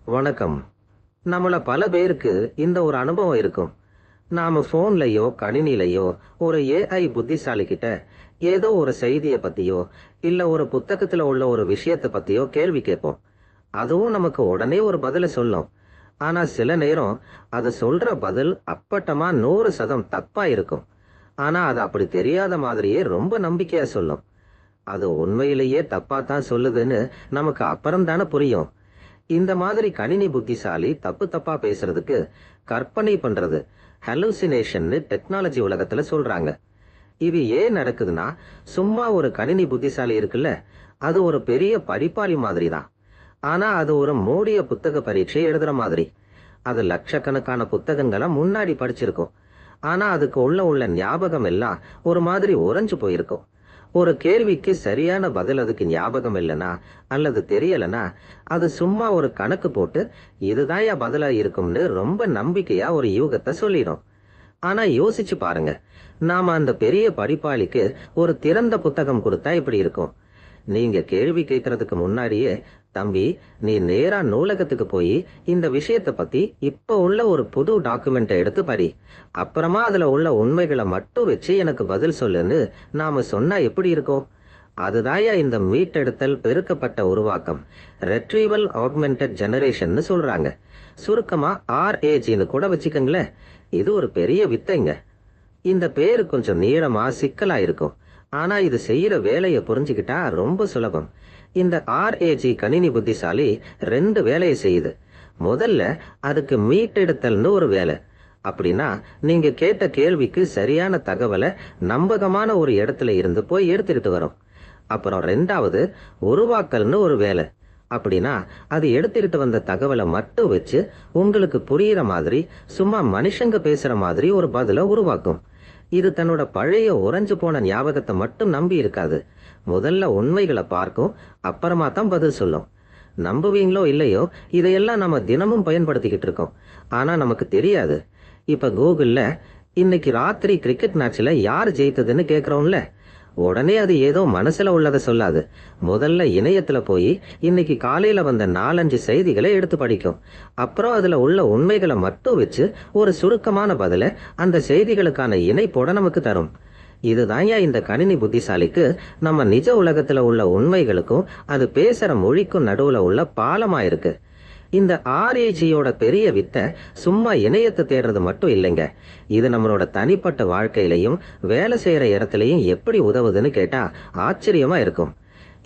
வணக்கம். நம்மள பல பேருக்கு இந்த ஒரு அனுபவம் இருக்கும். நாம போன்லயோ கணினிலையோ ஒரு ஏஐ புத்திசாலி கிட்ட ஏதோ ஒரு செய்தியை பத்தியோ இல்ல ஒரு புத்தகத்துல உள்ள ஒரு விஷயத்தை பத்தியோ கேள்வி கேட்போம். அதுவும் நமக்கு உடனே ஒரு பதில சொல்லும். ஆனா சில நேரம் அது சொல்ற பதில் அப்பட்டமா 100% தப்பா இருக்கும். ஆனா அது அப்படி தெரியாத மாதிரியே ரொம்ப நம்பிக்கையா சொல்லும். அது உண்மையிலேயே தப்பா தான் சொல்லுதுன்னு நமக்கு அப்புறம் தானே புரியும். இந்த மாதிரி கணினி புத்திசாலி தப்பு தப்பா பேசுறதுக்கு கற்பனை பண்றது ஹலூசினேஷன்னு டெக்னாலஜி உலகத்துல சொல்றாங்க. இது ஏன் நடக்குதுன்னா, சும்மா ஒரு கணினி புத்திசாலி இருக்குல்ல, அது ஒரு பெரிய படிப்பாளி மாதிரி தான். ஆனா அது ஒரு மூடிய புத்தக பரீட்சை எழுதுற மாதிரி. அது லட்சக்கணக்கான புத்தகங்களை முன்னாடி படிச்சிருக்கும். ஆனா அதுக்கு உள்ள ஞாபகம் எல்லாம் ஒரு மாதிரி உறைஞ்சு போயிருக்கும். ஒரு கேள்விக்கு சரியான பதில் அதுக்கு ஞாபகம் இல்லைன்னா அல்லது தெரியலனா, அது சும்மா ஒரு கணக்கு போட்டு இதுதான் என் பதிலா இருக்கும்னு ரொம்ப நம்பிக்கையா ஒரு யூகத்தை சொல்லிடும். ஆனா யோசிச்சு பாருங்க, நாம அந்த பெரிய படிப்பாளிக்கு ஒரு திறந்த புத்தகம் கொடுத்தா இப்படி இருக்கும். நீங்க கேள்வி கேட்கறதுக்கு முன்னாடியே, தம்பி, நீ நேரா நூலகத்துக்கு போய் இந்த விஷயத்தை பத்தி இப்ப உள்ள ஒரு புது டாக்குமெண்ட்டை எடுத்து படி. அப்புறமா அதுல உள்ள உண்மைகளை மட்டும் வச்சு எனக்கு பதில் சொல்லுன்னு நாம சொன்னா எப்படி இருக்கும்? அதுதாயா இந்த மீட்டெடுத்தல் பெருக்கப்பட்ட உருவாக்கம், ரெட்ரீவல் ஆக்மெண்டட் ஜெனரேஷன் சொல்றாங்க. சுருக்கமா RAGன்னு கூட வச்சுக்கோங்களேன். இது ஒரு பெரிய வித்தைங்க. இந்த பேரு கொஞ்சம் நீளமா சிக்கலா இருக்கும். ஆனா இது செய்யற வேலையை புரிஞ்சுக்கிட்டா ரொம்ப சுலபம். இந்த RAG கணினி புத்திசாலி 2 வேலையை செய்யுது. முதல்ல அதுக்கு மீட்டெடுத்தல்னு ஒரு வேலை. அப்படின்னா, நீங்க கேட்ட கேள்விக்கு சரியான தகவலை நம்பகமான ஒரு இடத்துல இருந்து போய் எடுத்துக்கிட்டு வரும். அப்புறம் 2வது உருவாக்கல்னு ஒரு வேலை. அப்படின்னா, அது எடுத்துக்கிட்டு வந்த தகவலை மட்டும் வச்சு உங்களுக்கு புரியுற மாதிரி, சும்மா மனுஷங்க பேசுற மாதிரி ஒரு பதிலை உருவாக்கும். இது தன்னோட பழைய உறைஞ்சு போன ஞாபகத்தை மட்டும் நம்பி இருக்காது. முதல்ல உண்மைகளை பார்க்கும், அப்புறமா தான் பதில் சொல்லும். நம்புவீங்களோ இல்லையோ, இதையெல்லாம் நம்ம தினமும் பயன்படுத்திக்கிட்டு இருக்கோம். ஆனா நமக்கு தெரியாது. இப்ப கூகுள்ல இன்னைக்கு ராத்திரி கிரிக்கெட் மேட்ச்ல யார் ஜெயித்ததுன்னு கேக்குறோம்ல, உடனே அது ஏதோ மனசுல உள்ளதை சொல்லாது. முதல்ல இணையத்துல போய் இன்னைக்கு காலையில வந்த 4-5 செய்திகளை எடுத்து படிக்கும். அப்புறம் அதுல உள்ள உண்மைகளை மட்டும் வச்சு ஒரு சுருக்கமான பதில அந்த செய்திகளுக்கான இணைப்போட நமக்கு தரும். இதுதான் இந்த கணினி புத்திசாலிக்கு நம்ம நிஜ உலகத்துல உள்ள உண்மைகளுக்கும் அது பேசுற மொழிக்கும் நடுவுல உள்ள பாலமா இருக்கு. இந்த RAGயோட பெரிய வித்தை சும்மா இணையத்தை தேடுறது மட்டும் இல்லைங்க. இது நம்மளோட தனிப்பட்ட வாழ்க்கையிலையும் வேலை செய்யற இடத்துலயும் எப்படி உதவுதுன்னு கேட்டா ஆச்சரியமா இருக்கும்.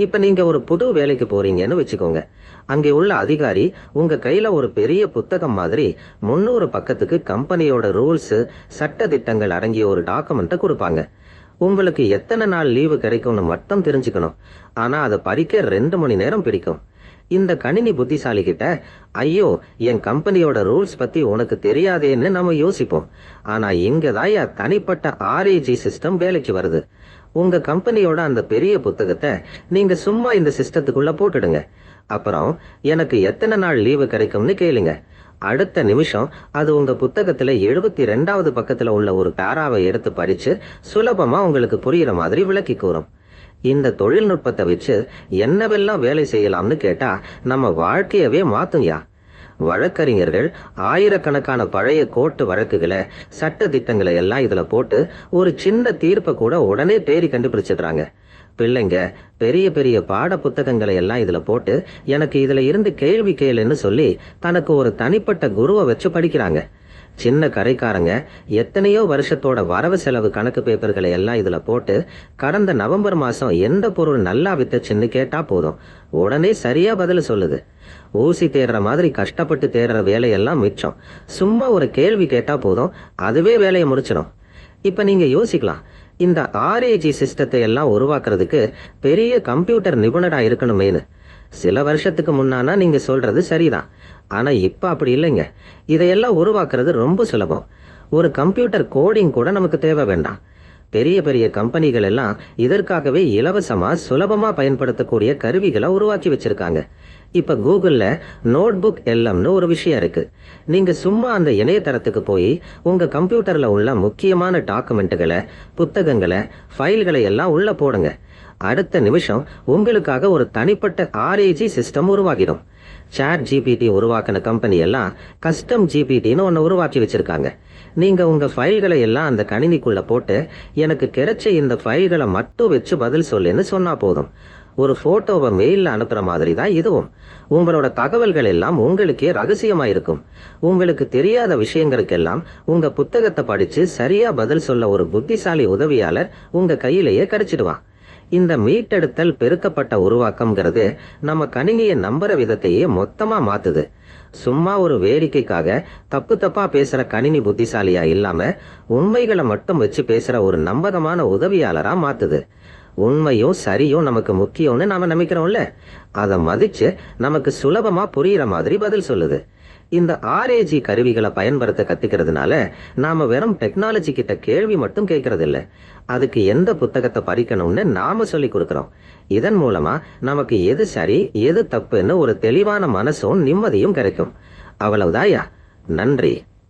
இப்ப நீங்க ஒரு புது வேலைக்கு போறீங்கன்னு வச்சுக்கோங்க. அங்கே உள்ள அதிகாரி உங்க கையில ஒரு பெரிய புத்தகம் மாதிரி 300 பக்கத்துக்கு கம்பெனியோட ரூல்ஸ், சட்ட திட்டங்கள் அடங்கிய ஒரு டாக்குமெண்ட்டை கொடுப்பாங்க. உங்களுக்கு எத்தனை நாள் லீவு கிடைக்கும்னு மட்டும் தெரிஞ்சுக்கணும். ஆனா அதை படிக்க 2 மணி நேரம் பிடிக்கும். இந்த கணினி புத்திசாலி கிட்ட, ஐயோ, என் கம்பெனியோட ரூல்ஸ் பத்தி உனக்கு தெரியாதேன்னு நம்ம யோசிப்போம். ஆனா இங்கதான் தனிப்பட்ட RAG சிஸ்டம் வேலைக்கு வருது. உங்க கம்பெனியோட அந்த பெரிய புத்தகத்தை நீங்க சும்மா இந்த சிஸ்டத்துக்குள்ள போட்டுடுங்க. அப்புறம் எனக்கு எத்தனை நாள் லீவு கிடைக்கும்னு கேளுங்க. அடுத்த நிமிஷம் அது உங்க புத்தகத்துல 72வது பக்கத்துல உள்ள ஒரு பேராவை எடுத்து படிச்சு சுலபமா உங்களுக்கு புரியுற மாதிரி விளக்கி கூறும். இந்த தொழில்நுட்பத்தை வச்சு என்னவெல்லாம் வேலை செய்யலாம்னு கேட்டா நம்ம வாழ்க்கையவே மாத்துங்கயா. வழக்கறிஞர்கள் ஆயிரக்கணக்கான பழைய கோர்ட்டு வழக்குகளை, சட்ட திட்டங்களை எல்லாம் இதுல போட்டு ஒரு சின்ன தீர்ப்பை கூட உடனே தேடி கண்டுபிடிச்சிடுறாங்க. பிள்ளைங்க பெரிய பெரிய பாட புத்தகங்களை எல்லாம் இதுல போட்டு எனக்கு இதுல இருந்து கேள்வி கேளுன்னு சொல்லி தனக்கு ஒரு தனிப்பட்ட குருவை வச்சு படிக்கிறாங்க. சின்ன கரைக்காரங்க எத்தனையோ வருஷத்தோட வரவு செலவு கணக்கு பேப்பர்களை எல்லாம் இதுல போட்டு கடந்த நவம்பர் மாசம் எந்த பொருள் நல்லா வித்துச்சுன்னு கேட்டா போதும், உடனே சரியா பதில் சொல்லுது. ஊசி தேடுற மாதிரி கஷ்டப்பட்டு தேடுற வேலையெல்லாம் மிச்சம். சும்மா ஒரு கேள்வி கேட்டா போதும், அதுவே வேலையை முடிச்சிடும். இப்ப நீங்க யோசிக்கலாம், இந்த RAG சிஸ்டத்தை எல்லாம் உருவாக்குறதுக்கு பெரிய கம்ப்யூட்டர் நிபுணரா இருக்கணுமேனு. சில வருஷத்துக்கு முன்னானா நீங்க சொல்றது சரிதான். ஆனா இப்ப அப்படி இல்லைங்க. இதையெல்லாம் உருவாக்குறது ரொம்ப சுலபம். ஒரு கம்ப்யூட்டர் கோடிங் கூட நமக்கு தேவை வேண்டாம். பெரிய பெரிய கம்பெனிகள் எல்லாம் இதற்காகவே இலவசமா சுலபமா பயன்படுத்தக்கூடிய கருவிகளை உருவாக்கி வச்சிருக்காங்க. இப்ப கூகுள்ல நோட்புக் LMன்னு ஒரு விஷயம் இருக்கு. நீங்க சும்மா அந்த இணையதளத்துக்கு போய் உங்க கம்ப்யூட்டர்ல உள்ள முக்கியமான டாக்குமெண்ட்டுகளை, புத்தகங்களை, ஃபைல்களை எல்லாம் உள்ள போடுங்க. அடுத்த நிமிஷம் உங்களுக்காக ஒரு தனிப்பட்ட RAG சிஸ்டம் உருவாகிடும். சாட் ஜிபிடி உருவாக்கின கம்பெனி எல்லாம் கஸ்டம் ஜிபிடின்னு ஒன்று உருவாக்கி வச்சிருக்காங்க. நீங்க உங்க ஃபைல்களை எல்லாம் அந்த கணினிக்குள்ள போட்டு எனக்கு கிடைச்ச இந்த ஃபைல்களை மட்டும் வச்சு பதில் சொல்லுன்னு சொன்னா போதும். ஒரு போட்டோவை மெயில்ல அனுப்புற மாதிரி தான் இதுவும். உங்களோட தகவல்கள் எல்லாம் உங்களுக்கே ரகசியமா இருக்கும். உங்களுக்கு தெரியாத விஷயங்களுக்கெல்லாம் உங்க புத்தகத்தை படிச்சு சரியா பதில் சொல்ல ஒரு புத்திசாலி உதவியாளர் உங்க கையிலேயே கிடைச்சிடுவான். இந்த மீட்டெடுத்தல் பெருக்கப்பட்ட உருவாக்கம்ங்கிறது நம்ம கணினியை நம்புற விதத்தையே மொத்தமா மாத்துது. சும்மா ஒரு வேடிக்கைக்காக தப்பா பேசுற கணினி புத்திசாலியா இல்லாம உண்மைகளை மட்டும் வச்சு பேசுற ஒரு நம்பகமான உதவியாளரா மாத்துது. உண்மையும் சரியும் நமக்கு முக்கியம்னு நாம நினைக்கிறோம்ல, அதை மதிச்சு நமக்கு சுலபமா புரியுற மாதிரி பதில் சொல்லுது. இந்த ஆர்ஏஜி கருவிகளை பயன்படுத்த கத்துக்கிறதுனால நாம வெறும் டெக்னாலஜி கிட்ட கேள்வி மட்டும் கேட்கறது இல்ல, அதுக்கு எந்த புத்தகத்தை படிக்கணும்னு நாம சொல்லி கொடுக்கறோம். இதன் மூலமா நமக்கு எது சரி எது தப்புன்னு ஒரு தெளிவான மனசும் நிம்மதியும் கிடைக்கும். அவ்வளவுதாயா. நன்றி.